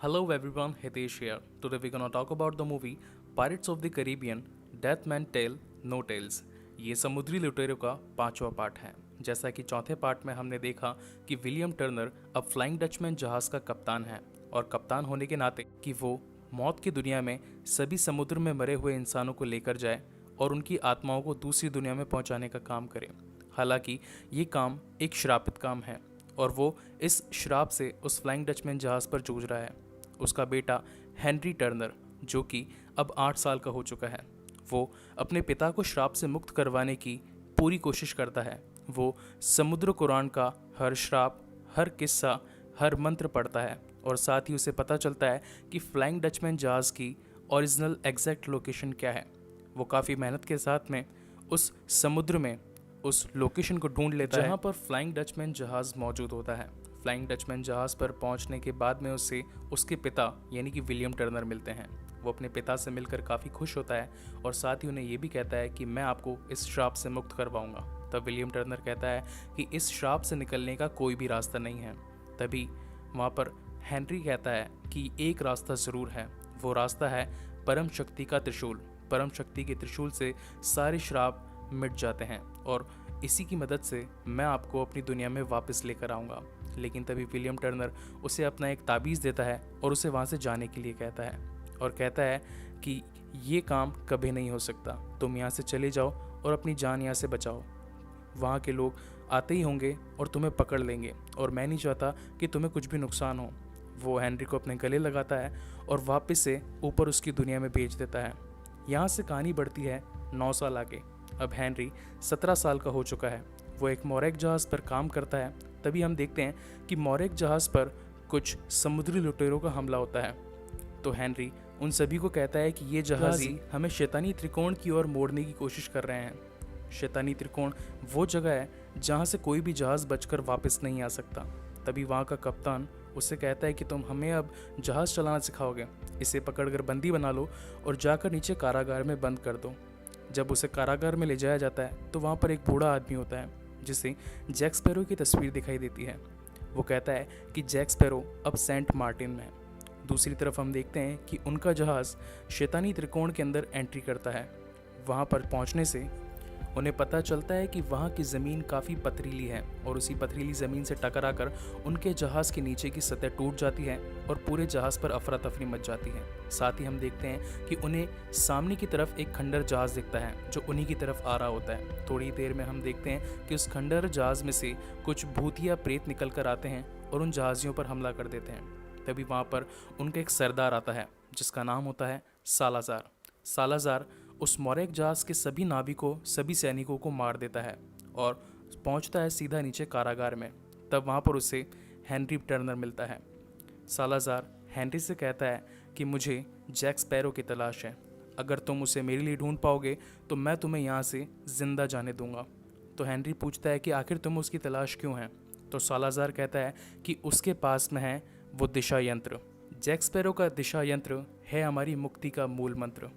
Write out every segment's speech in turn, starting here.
Hello everyone, Hitesh here. Today we're gonna talk about the movie Pirates of the Caribbean, Death Man Tale, No Tales. ये समुद्री लुटेरों का पांचवा part है। जैसा कि चौथे पार्ट में हमने देखा कि विलियम टर्नर अब फ्लाइंग डचमैन जहाज का कप्तान है और कप्तान होने के नाते कि वो मौत की दुनिया में सभी समुद्र में मरे हुए इंसानों को लेकर जाए और उनकी आत्माओं को दूसरी दुनिया में पहुंचाने का काम करे। हालांकि ये काम एक श्रापित काम है और वो इस श्राप से उस फ्लाइंग डचमैन जहाज पर जूझ रहा है। उसका बेटा हेनरी टर्नर, जो कि अब 8 साल का हो चुका है, वो अपने पिता को श्राप से मुक्त करवाने की पूरी कोशिश करता है। वो समुद्र कुरान का हर श्राप, हर किस्सा, हर मंत्र पढ़ता है और साथ ही उसे पता चलता है कि फ्लाइंग डचमैन जहाज की ओरिजिनल एग्जैक्ट लोकेशन क्या है। वो काफ़ी मेहनत के साथ में उस समुद्र में उस लोकेशन को ढूंढ लेता है जहाँ पर फ्लाइंग डचमैन जहाज़ मौजूद होता है। फ्लाइंग डचमैन जहाज़ पर पहुंचने के बाद में उसे उसके पिता यानी कि विलियम टर्नर मिलते हैं। वो अपने पिता से मिलकर काफ़ी खुश होता है और साथ ही उन्हें ये भी कहता है कि मैं आपको इस श्राप से मुक्त करवाऊंगा। तब विलियम टर्नर कहता है कि इस श्राप से निकलने का कोई भी रास्ता नहीं है। तभी वहाँ पर हेनरी कहता है कि एक रास्ता ज़रूर है, वो रास्ता है परम शक्ति का त्रिशूल। परम शक्ति के त्रिशूल से सारे श्राप मिट जाते हैं और इसी की मदद से मैं आपको अपनी दुनिया में वापस लेकर आऊँगा। लेकिन तभी विलियम टर्नर उसे अपना एक ताबीज़ देता है और उसे वहाँ से जाने के लिए कहता है और कहता है कि ये काम कभी नहीं हो सकता, तुम यहाँ से चले जाओ और अपनी जान यहाँ से बचाओ। वहाँ के लोग आते ही होंगे और तुम्हें पकड़ लेंगे और मैं नहीं चाहता कि तुम्हें कुछ भी नुकसान हो। वो हेनरी को अपने गले लगाता है और वापस से ऊपर उसकी दुनिया में भेज देता है। यहाँ से कहानी बढ़ती है 9 साल आगे। अब हेनरी 17 साल का हो चुका है। वो एक मोरेक जहाज़ पर काम करता है। तभी हम देखते हैं कि मोरेक जहाज़ पर कुछ समुद्री लुटेरों का हमला होता है। तो हेनरी उन सभी को कहता है कि ये जहाज़ी हमें शैतानी त्रिकोण की ओर मोड़ने की कोशिश कर रहे हैं। शैतानी त्रिकोण वो जगह है जहाँ से कोई भी जहाज़ बचकर वापस नहीं आ सकता। तभी वहाँ का कप्तान उससे कहता है कि तुम हमें अब जहाज़ चलाना सिखाओगे, इसे पकड़कर बंदी बना लो और जाकर नीचे कारागार में बंद कर दो। जब उसे कारागार में ले जाया जाता है तो वहाँ पर एक बूढ़ा आदमी होता है जिसे जैक स्पैरो की तस्वीर दिखाई देती है। वो कहता है कि जैक स्पैरो अब सेंट मार्टिन में है। दूसरी तरफ हम देखते हैं कि उनका जहाज़ शैतानी त्रिकोण के अंदर एंट्री करता है। वहाँ पर पहुँचने से उन्हें पता चलता है कि वहाँ की ज़मीन काफ़ी पथरीली है और उसी पथरीली ज़मीन से टकराकर उनके जहाज़ के नीचे की सतह टूट जाती है और पूरे जहाज़ पर अफरा तफरी मच जाती है। साथ ही हम देखते हैं कि उन्हें सामने की तरफ एक खंडर जहाज़ दिखता है जो उन्हीं की तरफ आ रहा होता है। थोड़ी देर में हम देखते हैं कि उस खंडर जहाज़ में से कुछ भूतिया प्रेत निकल कर आते हैं और उन जहाज़ियों पर हमला कर देते हैं। तभी वहाँ पर उनका एक सरदार आता है जिसका नाम होता है सालाज़ार। सालाज़ार उस मोरेक जहाज़ के सभी नाविकों, सभी सैनिकों को मार देता है और पहुंचता है सीधा नीचे कारागार में। तब वहां पर उसे हेनरी टर्नर मिलता है। सालाज़ार हेनरी से कहता है कि मुझे जैक स्पैरो की तलाश है, अगर तुम उसे मेरे लिए ढूंढ पाओगे तो मैं तुम्हें यहाँ से ज़िंदा जाने दूंगा। तो हेनरी पूछता है कि आखिर तुम उसकी तलाश क्यों है। तो सालाज़ार कहता है कि उसके पास में है वो दिशा यंत्र। जैक स्पैरो का दिशा यंत्र है हमारी मुक्ति का मूल मंत्र।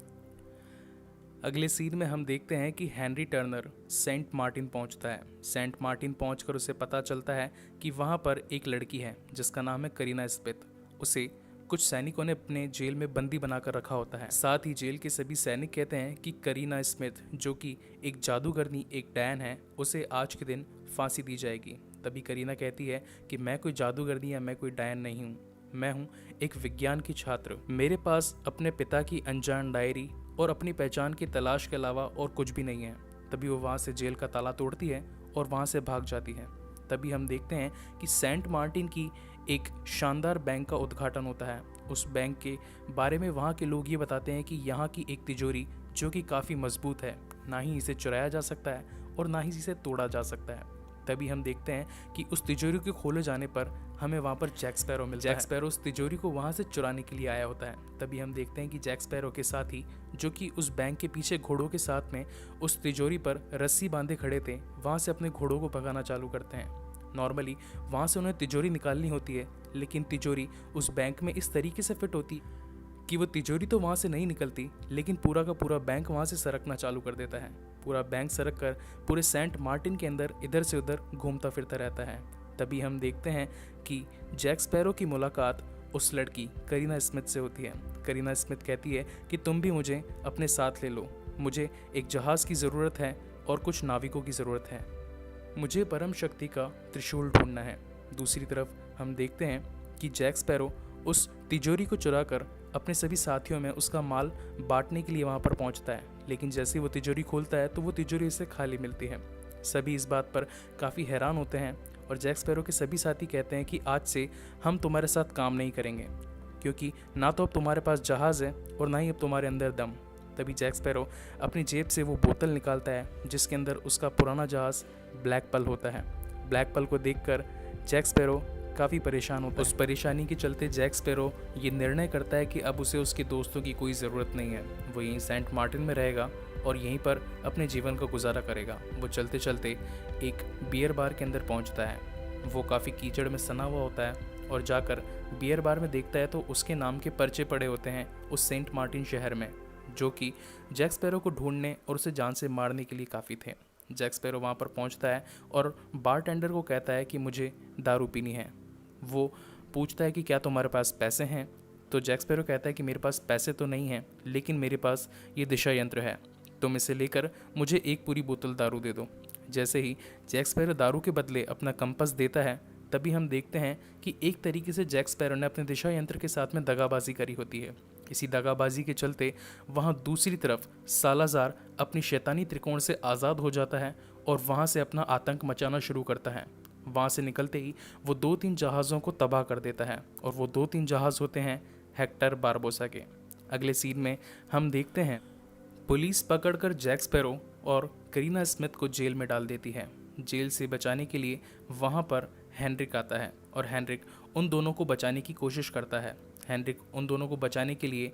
अगले सीन में हम देखते हैं कि हेनरी टर्नर सेंट मार्टिन पहुंचता है। सेंट मार्टिन पहुंचकर उसे पता चलता है कि वहां पर एक लड़की है जिसका नाम है करीना स्मिथ। उसे कुछ सैनिकों ने अपने जेल में बंदी बनाकर रखा होता है। साथ ही जेल के सभी सैनिक कहते हैं कि करीना स्मिथ, जो कि एक जादूगरनी, एक डैन है, उसे आज के दिन फांसी दी जाएगी। तभी करीना कहती है कि मैं कोई जादूगरनी या मैं कोई डैन नहीं हूँ, मैं हूँ एक विज्ञान की छात्र। मेरे पास अपने पिता की अनजान डायरी और अपनी पहचान की तलाश के अलावा और कुछ भी नहीं है। तभी वो वहाँ से जेल का ताला तोड़ती है और वहाँ से भाग जाती है। तभी हम देखते हैं कि सेंट मार्टिन की एक शानदार बैंक का उद्घाटन होता है। उस बैंक के बारे में वहाँ के लोग ये बताते हैं कि यहाँ की एक तिजोरी जो कि काफ़ी मजबूत है, ना ही इसे चुराया जा सकता है और ना ही इसे तोड़ा जा सकता है। तभी हम देखते हैं कि उस तिजोरी के खोले जाने पर हमें वहाँ पर जैक स्पैरो मिलता है। जैक स्पैरो उस तिजोरी को वहाँ से चुराने के लिए आया होता है। तभी हम देखते हैं कि जैक स्पैरो के साथी, जो कि उस बैंक के पीछे घोड़ों के साथ में उस तिजोरी पर रस्सी बांधे खड़े थे, वहाँ से अपने घोड़ों को भगाना चालू करते हैं। नॉर्मली वहाँ से उन्हें तिजोरी निकालनी होती है, लेकिन तिजोरी उस बैंक में इस तरीके से फिट होती कि वो तिजोरी तो वहाँ से नहीं निकलती, लेकिन पूरा का पूरा बैंक वहाँ से सरकना चालू कर देता है। पूरा बैंक सरक कर पूरे सेंट मार्टिन के अंदर इधर से उधर घूमता फिरता रहता है। तभी हम देखते हैं कि जैक स्पैरो की मुलाकात उस लड़की करीना स्मिथ से होती है। करीना स्मिथ कहती है कि तुम भी मुझे अपने साथ ले लो, मुझे एक जहाज़ की ज़रूरत है और कुछ नाविकों की ज़रूरत है, मुझे परम शक्ति का त्रिशूल ढूंढना है। दूसरी तरफ हम देखते हैं कि जैक स्पैरो उस तिजोरी को चुराकर अपने सभी साथियों में उसका माल बांटने के लिए वहाँ पर पहुँचता है, लेकिन जैसे ही वो तिजोरी खोलता है तो वो तिजोरी उसे खाली मिलती है। सभी इस बात पर काफ़ी हैरान होते हैं और जैक स्पैरो के सभी साथी कहते हैं कि आज से हम तुम्हारे साथ काम नहीं करेंगे, क्योंकि ना तो अब तुम्हारे पास जहाज़ है और ना ही अब तुम्हारे अंदर दम। तभी जैक स्पैरो अपनी जेब से वो बोतल निकालता है जिसके अंदर उसका पुराना जहाज़ ब्लैक पल होता है। ब्लैक पल को देखकर जैक स्पैरो काफ़ी परेशान होता है। उस परेशानी के चलते जैक स्पैरो ये निर्णय करता है कि अब उसे उसके दोस्तों की कोई ज़रूरत नहीं है, वो यहीं सेंट मार्टिन में रहेगा और यहीं पर अपने जीवन का गुजारा करेगा। वो चलते चलते एक बियर बार के अंदर पहुंचता है। वो काफ़ी कीचड़ में सना हुआ होता है और जाकर बियर बार में देखता है तो उसके नाम के पर्चे पड़े होते हैं उस सेंट मार्टिन शहर में, जो कि जैक स्पैरो को ढूंढने और उसे जान से मारने के लिए काफ़ी थे। जैक स्पैरो वहाँ पर पहुँचता है और बारटेंडर को कहता है कि मुझे दारू पीनी है। वो पूछता है कि क्या तुम्हारे पास पैसे हैं, तो जैक स्पैरो कहता है कि मेरे पास पैसे तो नहीं हैं, लेकिन मेरे पास ये दिशा यंत्र है, तुम इसे लेकर मुझे एक पूरी बोतल दारू दे दो। जैसे ही जैक स्पैरो दारू के बदले अपना कंपास देता है, तभी हम देखते हैं कि एक तरीके से जैक स्पैरो ने अपने दिशा यंत्र के साथ में दगाबाजी करी होती है। इसी दगाबाजी के चलते वहाँ दूसरी तरफ सालाज़ार अपनी शैतानी त्रिकोण से आज़ाद हो जाता है और वहाँ से अपना आतंक मचाना शुरू करता है। वहाँ से निकलते ही वो 2-3 जहाज़ों को तबाह कर देता है और वो 2-3 जहाज़ होते हैं हेक्टर बारबोसा के। अगले सीन में हम देखते हैं पुलिस पकड़कर जैक स्पैरो और करीना स्मिथ को जेल में डाल देती है। जेल से बचाने के लिए वहाँ पर हेनरिक आता है और हेनरिक उन दोनों को बचाने की कोशिश करता है। हेनरिक उन दोनों को बचाने के लिए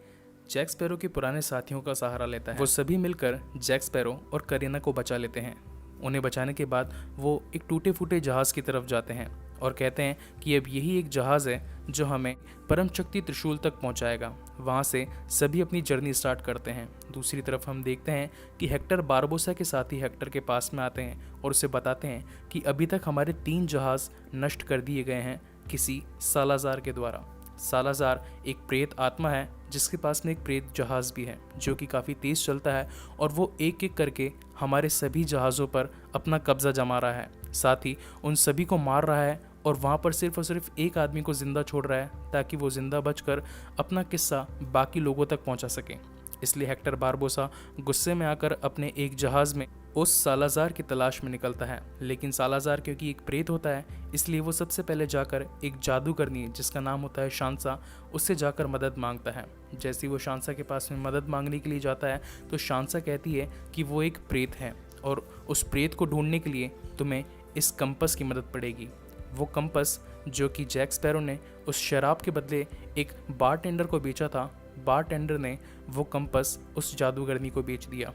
जैक स्पैरो के पुराने साथियों का सहारा लेता है। वो सभी मिलकर जैक स्पैरो और करीना को बचा लेते हैं। उन्हें बचाने के बाद वो एक टूटे फूटे जहाज़ की तरफ जाते हैं और कहते हैं कि अब यही एक जहाज़ है जो हमें परम शक्ति त्रिशूल तक पहुंचाएगा। वहां से सभी अपनी जर्नी स्टार्ट करते हैं। दूसरी तरफ हम देखते हैं कि हेक्टर बारबोसा के साथी हेक्टर के पास में आते हैं और उसे बताते हैं कि अभी तक हमारे 3 जहाज़ नष्ट कर दिए गए हैं किसी सालाज़ार के द्वारा। सालाज़ार एक प्रेत आत्मा है जिसके पास में एक प्रेत जहाज़ भी है जो कि काफ़ी तेज़ चलता है और वो एक एक करके हमारे सभी जहाज़ों पर अपना कब्ज़ा जमा रहा है। साथ ही उन सभी को मार रहा है और वहाँ पर सिर्फ और सिर्फ एक आदमी को ज़िंदा छोड़ रहा है ताकि वो ज़िंदा बचकर अपना किस्सा बाकी लोगों तक पहुँचा सके। इसलिए हेक्टर बारबोसा गुस्से में आकर अपने एक जहाज़ में उस सालाज़ार की तलाश में निकलता है, लेकिन सालाज़ार क्योंकि एक प्रेत होता है इसलिए वो सबसे पहले जाकर एक जादूगरनी जिसका नाम होता है शांसा, उससे जाकर मदद मांगता है। जैसे ही वो शांसा के पास में मदद मांगने के लिए जाता है तो शांसा कहती है कि वो एक प्रेत है और उस प्रेत को ढूंढने के लिए तुम्हें इस कंपस की मदद पड़ेगी। वो कंपस जो कि जैक स्पैरो ने उस शराब के बदले एक बारटेंडर को बेचा था, बारटेंडर ने वो कंपस उस जादूगरनी को बेच दिया।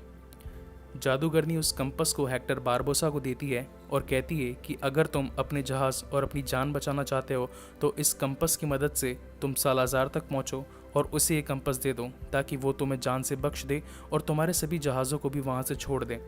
जादूगरनी उस कंपस को हेक्टर बारबोसा को देती है और कहती है कि अगर तुम अपने जहाज़ और अपनी जान बचाना चाहते हो तो इस कंपस की मदद से तुम सालाज़ार तक पहुंचो और उसे ये कंपस दे दो ताकि वो तुम्हें जान से बख्श दे और तुम्हारे सभी जहाज़ों को भी वहाँ से छोड़ दे।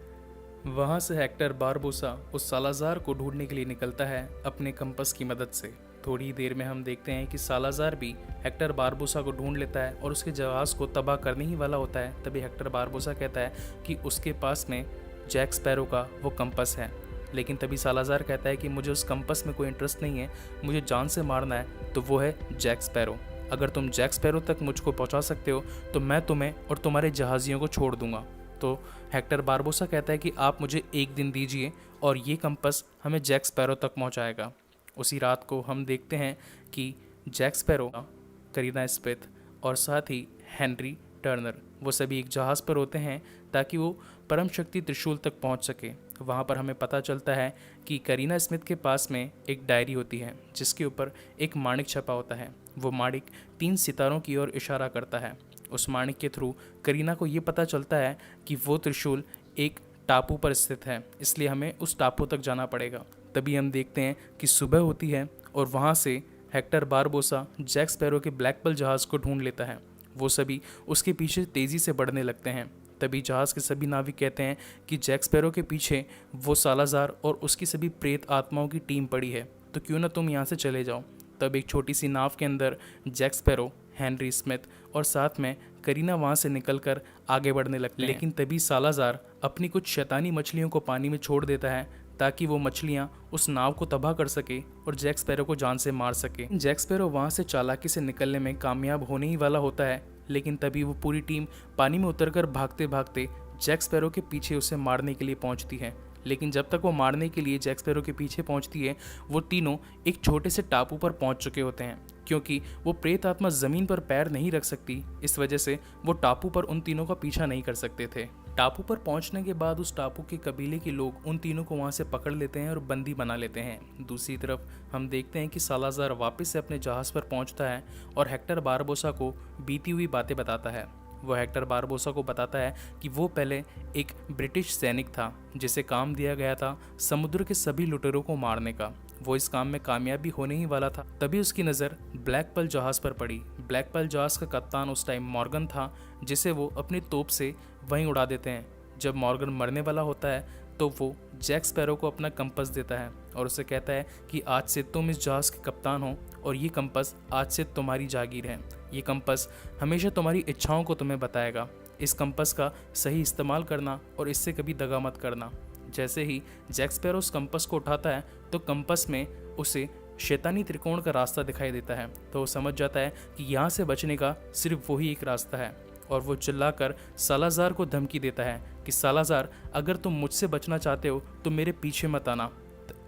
वहाँ से हेक्टर बारबोसा उस सालाज़ार को ढूंढने के लिए निकलता है अपने कंपस की मदद से। थोड़ी देर में हम देखते हैं कि सालाज़ार भी हेक्टर बारबोसा को ढूंढ लेता है और उसके जहाज़ को तबाह करने ही वाला होता है। तभी हेक्टर बारबोसा कहता है कि उसके पास में जैक स्पैरो का वो कंपस है, लेकिन तभी सालाज़ार कहता है कि मुझे उस कंपस में कोई इंटरेस्ट नहीं है, मुझे जान से मारना है तो वो है जैक स्पैरो। अगर तुम जैक स्पैरो तक मुझको पहुँचा सकते हो तो मैं तुम्हें और तुम्हारे जहाज़ियों को छोड़ दूंगा। तो हेक्टर बारबोसा कहता है कि आप मुझे एक दिन दीजिए और ये कंपस हमें जैक स्पैरो तक पहुँचाएगा। उसी रात को हम देखते हैं कि जैक स्पैरो, करीना स्मिथ और साथ ही हेनरी टर्नर वो सभी एक जहाज़ पर होते हैं ताकि वो परम शक्ति त्रिशूल तक पहुंच सके। वहाँ पर हमें पता चलता है कि करीना स्मिथ के पास में एक डायरी होती है जिसके ऊपर एक माणिक छपा होता है। वो माणिक 3 सितारों की ओर इशारा करता है। उस माणिक के थ्रू करीना को ये पता चलता है कि वो त्रिशूल एक टापू पर स्थित है, इसलिए हमें उस टापू तक जाना पड़ेगा। तभी हम देखते हैं कि सुबह होती है और वहाँ से हेक्टर बारबोसा जैक स्पैरो के ब्लैक पल जहाज़ को ढूंढ लेता है। वो सभी उसके पीछे तेज़ी से बढ़ने लगते हैं। तभी जहाज़ के सभी नाविक कहते हैं कि जैक स्पैरो के पीछे वो सालाज़ार और उसकी सभी प्रेत आत्माओं की टीम पड़ी है, तो क्यों ना तुम यहाँ से चले जाओ। तब एक छोटी सी नाव के अंदर जैक स्पैरो, हेनरी स्मिथ और साथ में करीना वहाँ से निकलकर आगे बढ़ने लगते हैं। लेकिन तभी सालाज़ार अपनी कुछ शैतानी मछलियों को पानी में छोड़ देता है ताकि वो मछलियाँ उस नाव को तबाह कर सके और जैक स्पैरो को जान से मार सके। जैक स्पैरो वहाँ से चालाकी से निकलने में कामयाब होने ही वाला होता है, लेकिन तभी वो पूरी टीम पानी में उतरकर भागते भागते जैक स्पैरो के पीछे उसे मारने के लिए पहुंचती है। लेकिन जब तक वो मारने के लिए जैक स्पैरो के पीछे पहुंचती है, वो तीनों एक छोटे से टापू पर पहुंच चुके होते हैं। क्योंकि वो प्रेत आत्मा ज़मीन पर पैर नहीं रख सकती, इस वजह से वो टापू पर उन तीनों का पीछा नहीं कर सकते थे। टापू पर पहुंचने के बाद उस टापू के कबीले के लोग उन तीनों को वहां से पकड़ लेते हैं और बंदी बना लेते हैं। दूसरी तरफ हम देखते हैं कि सालाज़ार वापस से अपने जहाज़ पर पहुंचता है और हेक्टर बारबोसा को बीती हुई बातें बताता है। वह हेक्टर बारबोसा को बताता है कि वो पहले एक ब्रिटिश सैनिक था जिसे काम दिया गया था समुद्र के सभी लुटेरों को मारने का। वो इस काम में कामयाब भी होने ही वाला था। तभी उसकी नज़र ब्लैक पर्ल जहाज़ पर पड़ी। ब्लैक पर्ल जहाज़ का कप्तान उस टाइम मॉर्गन था, जिसे वो अपनी तोप से वहीं उड़ा देते हैं। जब मॉर्गन मरने वाला होता है तो वो जैक स्पैरो को अपना कंपस देता है और उसे कहता है कि आज से तुम इस जहाज़ के कप्तान हो और ये कंपस आज से तुम्हारी जागीर है। ये कंपस हमेशा तुम्हारी इच्छाओं को तुम्हें बताएगा। इस कंपस का सही इस्तेमाल करना और इससे कभी दगा मत करना। जैसे ही जैक स्पैरो उस कंपस को उठाता है तो कंपस में उसे शैतानी त्रिकोण का रास्ता दिखाई देता है। तो वो समझ जाता है कि यहाँ से बचने का सिर्फ वही एक रास्ता है और वो चिल्लाकर सालाज़ार को धमकी देता है कि सालाज़ार, अगर तुम मुझसे बचना चाहते हो तो मेरे पीछे मत आना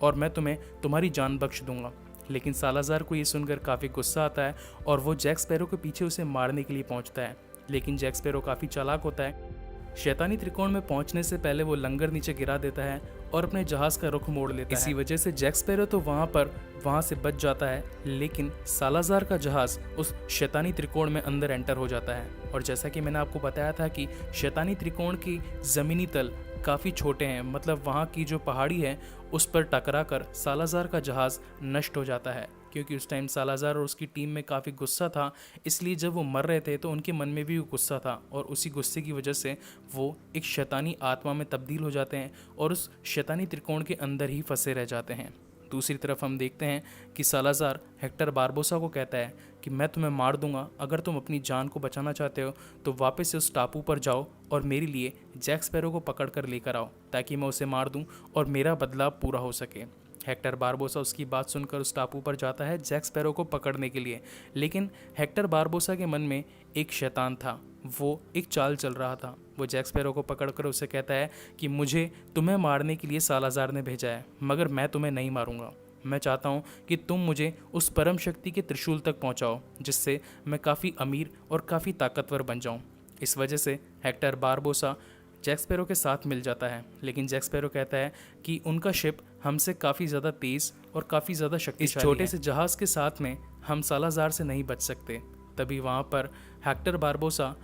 और मैं तुम्हें तुम्हारी जान बख्श दूंगा। लेकिन सालाज़ार को ये सुनकर काफ़ी गुस्सा आता है और वो जैक स्पैरो के पीछे उसे मारने के लिए पहुंचता है। लेकिन जैक स्पैरो काफ़ी चालाक होता है। शैतानी त्रिकोण में पहुंचने से पहले वो लंगर नीचे गिरा देता है और अपने जहाज़ का रुख मोड़ लेता है। इसी वजह से जैक स्पैरो तो वहाँ से बच जाता है, लेकिन सालाज़ार का जहाज़ उस शैतानी त्रिकोण में अंदर एंटर हो जाता है। और जैसा कि मैंने आपको बताया था कि शैतानी त्रिकोण की ज़मीनी तल काफ़ी छोटे हैं, मतलब वहाँ की जो पहाड़ी है उस पर टकरा कर सालाज़ार का जहाज़ नष्ट हो जाता है। क्योंकि उस टाइम सालाज़ार और उसकी टीम में काफ़ी गुस्सा था, इसलिए जब वो मर रहे थे तो उनके मन में भी गुस्सा था और उसी गुस्से की वजह से वो एक शैतानी आत्मा में तब्दील हो जाते हैं और उस शैतानी त्रिकोण के अंदर ही फंसे रह जाते हैं। दूसरी तरफ हम देखते हैं कि सालाज़ार हेक्टर बारबोसा को कहता है कि मैं तुम्हें मार दूंगा, अगर तुम अपनी जान को बचाना चाहते हो तो वापस से उस टापू पर जाओ और मेरे लिए जैक स्पैरो को पकड़ कर लेकर आओ ताकि मैं उसे मार दूं और मेरा बदला पूरा हो सके। हेक्टर बारबोसा उसकी बात सुनकर उस टापू पर जाता है जैक स्पैरो को पकड़ने के लिए। लेकिन हेक्टर बारबोसा के मन में एक शैतान था, वो एक चाल चल रहा था। वो जैक स्पैरो को पकड़कर उसे कहता है कि मुझे तुम्हें मारने के लिए सालाज़ार ने भेजा है, मगर मैं तुम्हें नहीं मारूंगा। मैं चाहता हूँ कि तुम मुझे उस परम शक्ति के त्रिशूल तक पहुँचाओ जिससे मैं काफ़ी अमीर और काफ़ी ताकतवर बन जाऊँ। इस वजह से हेक्टर बारबोसा जैक स्पैरो के साथ मिल जाता है। लेकिन जैक स्पैरो कहता है कि उनका शिप हमसे काफ़ी ज़्यादा तेज़ और काफ़ी ज़्यादा शक्तिशाली है। इस छोटे से जहाज़ के साथ में हम सालाज़ार से नहीं बच सकते। तभी वहाँ per hectare Barbossa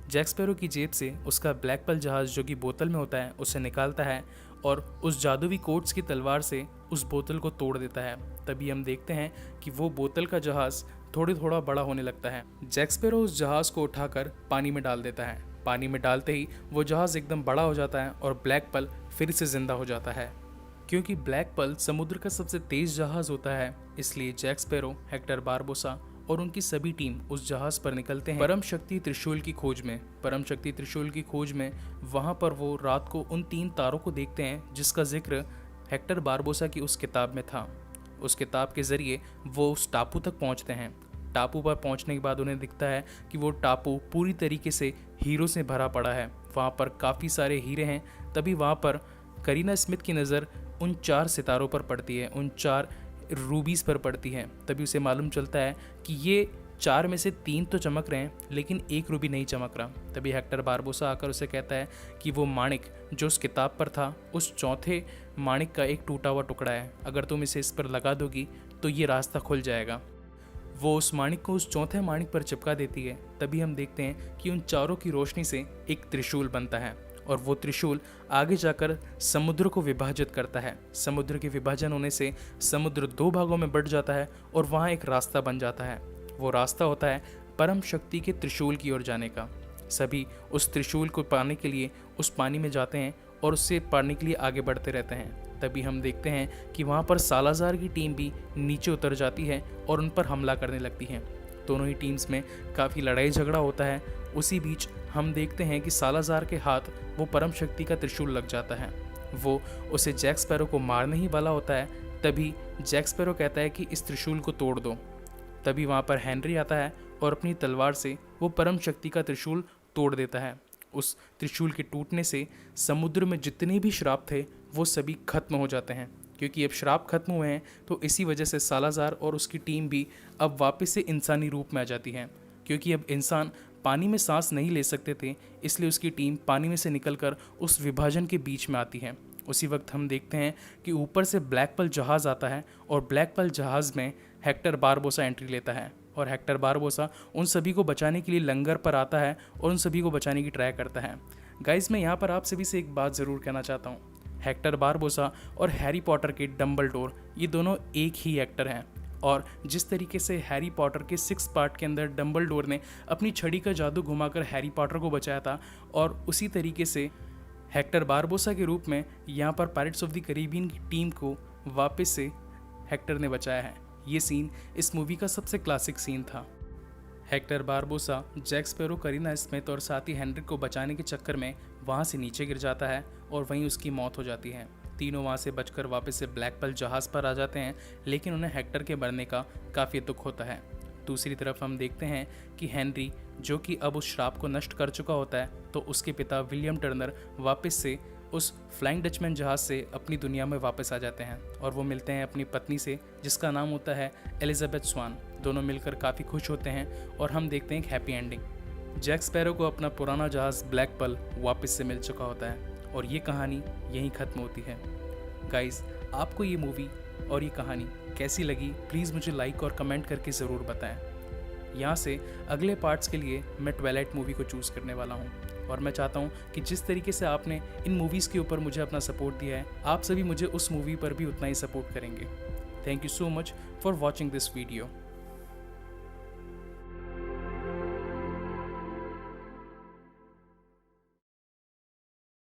Jack sparrow की जेब से उसका ब्लैक पर्ल जहाज़ जो कि बोतल में होता है उसे निकालता है और उस जादुई कोट्स की तलवार से उस बोतल को तोड़ देता है। तभी हम देखते हैं कि वो बोतल का जहाज़ थोड़ा बड़ा होने लगता है। जैक स्पैरो उस जहाज़ को उठाकर पानी में डाल देता है। पानी में डालते ही वो जहाज़ एकदम बड़ा हो जाता है और ब्लैक पर्ल फिर से जिंदा हो जाता है। क्योंकि ब्लैक पर्ल समुद्र का सबसे तेज जहाज़ होता है, इसलिए जैक स्पैरो, हेक्टर बारबोसा और उनकी सभी टीम उस जहाज़ पर निकलते हैं परम शक्ति त्रिशूल की खोज में। परम शक्ति त्रिशूल की खोज में वहाँ पर वो रात को उन 3 तारों को देखते हैं जिसका जिक्र हेक्टर बारबोसा की उस किताब में था। उस किताब के ज़रिए वो उस टापू तक पहुँचते हैं। टापू पर पहुंचने के बाद उन्हें दिखता है कि वो टापू पूरी तरीके से हीरो से भरा पड़ा है, वहाँ पर काफ़ी सारे हीरे हैं। तभी वहाँ पर करीना स्मिथ की नज़र उन 4 सितारों पर पड़ती है, उन 4 रूबीज़ पर पड़ती है। तभी उसे मालूम चलता है कि ये 4 में से 3 तो चमक रहे हैं लेकिन एक रूबी नहीं चमक रहा। तभी हेक्टर बारबोसा आकर उसे कहता है कि वो माणिक जो उस किताब पर था उस चौथे माणिक का एक टूटा हुआ टुकड़ा है, अगर तुम इसे इस पर लगा दोगी तो ये रास्ता खुल जाएगा। वो उस माणिक को उस चौथे माणिक पर चिपका देती है। तभी हम देखते हैं कि उन चारों की रोशनी से एक त्रिशूल बनता है और वो त्रिशूल आगे जाकर समुद्र को विभाजित करता है। समुद्र के विभाजन होने से समुद्र 2 भागों में बंट जाता है और वहाँ एक रास्ता बन जाता है। वो रास्ता होता है परम शक्ति के त्रिशूल की ओर जाने का। सभी उस त्रिशूल को पाने के लिए उस पानी में जाते हैं और उससे पाने के लिए आगे बढ़ते रहते हैं। तभी हम देखते हैं कि वहाँ पर सालाज़ार की टीम भी नीचे उतर जाती है और उन पर हमला करने लगती है। दोनों ही टीम्स में काफ़ी लड़ाई झगड़ा होता है। उसी बीच हम देखते हैं कि सालाज़ार के हाथ वो परम शक्ति का त्रिशूल लग जाता है। वो उसे जैक स्पैरो को मारने ही वाला होता है। तभी जैक स्पैरो कहता है कि इस त्रिशूल को तोड़ दो। तभी वहाँ पर हेनरी आता है और अपनी तलवार से वो परम शक्ति का त्रिशूल तोड़ देता है। उस त्रिशूल के टूटने से समुद्र में जितने भी श्राप थे वो सभी खत्म हो जाते हैं, क्योंकि अब श्राप खत्म हुए हैं। तो इसी वजह से सालाज़ार और उसकी टीम भी अब वापस से इंसानी रूप में आ जाती है, क्योंकि अब इंसान पानी में सांस नहीं ले सकते थे, इसलिए उसकी टीम पानी में से निकलकर उस विभाजन के बीच में आती है। उसी वक्त हम देखते हैं कि ऊपर से ब्लैक पर्ल जहाज़ आता है और ब्लैक पर्ल जहाज़ में हेक्टर बारबोसा एंट्री लेता है और हेक्टर बारबोसा उन सभी को बचाने के लिए लंगर पर आता है और उन सभी को बचाने की ट्राई करता है। गाइस, मैं यहाँ पर आप सभी से एक बात ज़रूर कहना चाहता हूँ। हेक्टर बारबोसा और हैरी पॉटर के डम्बलडोर ये दोनों एक ही एक्टर हैं, और जिस तरीके से हैरी पॉटर के 6 पार्ट के अंदर डम्बलडोर ने अपनी छड़ी का जादू घुमाकर हैरी पॉटर को बचाया था, और उसी तरीके से हेक्टर बारबोसा के रूप में यहाँ पर पायरेट्स ऑफ द कैरिबियन की टीम को वापस से हेक्टर ने बचाया है। ये सीन इस मूवी का सबसे क्लासिक सीन था। Hector Barbossa Jack Sparrow, Carina Smyth और साथी हेनरिक को बचाने के चक्कर में वहाँ से नीचे गिर जाता है और वहीं उसकी मौत हो जाती है। तीनों वहाँ से बचकर वापस से ब्लैक पर्ल जहाज़ पर आ जाते हैं, लेकिन उन्हें हेक्टर के मरने का काफ़ी दुख होता है। दूसरी तरफ हम देखते हैं कि हेनरी, जो कि अब उस श्राप को नष्ट कर चुका होता है, तो उसके पिता विलियम टर्नर वापस से उस फ्लाइंग डचमैन जहाज़ से अपनी दुनिया में वापस आ जाते हैं और वो मिलते हैं अपनी पत्नी से, जिसका नाम होता है एलिजाबेथ स्वान। दोनों मिलकर काफ़ी खुश होते हैं और हम देखते हैं एक हैप्पी एंडिंग। जैक स्पैरो को अपना पुराना जहाज़ ब्लैक पर्ल वापस से मिल चुका होता है और ये कहानी यहीं ख़त्म होती है। गाइस, आपको ये मूवी और ये कहानी कैसी लगी, प्लीज़ मुझे लाइक और कमेंट करके ज़रूर बताएं। यहाँ से अगले पार्ट्स के लिए मैं ट्वाइलाइट मूवी को चूज़ करने वाला हूँ, और मैं चाहता हूँ कि जिस तरीके से आपने इन मूवीज़ के ऊपर मुझे अपना सपोर्ट दिया है, आप सभी मुझे उस मूवी पर भी उतना ही सपोर्ट करेंगे। Thank you so much for watching this video.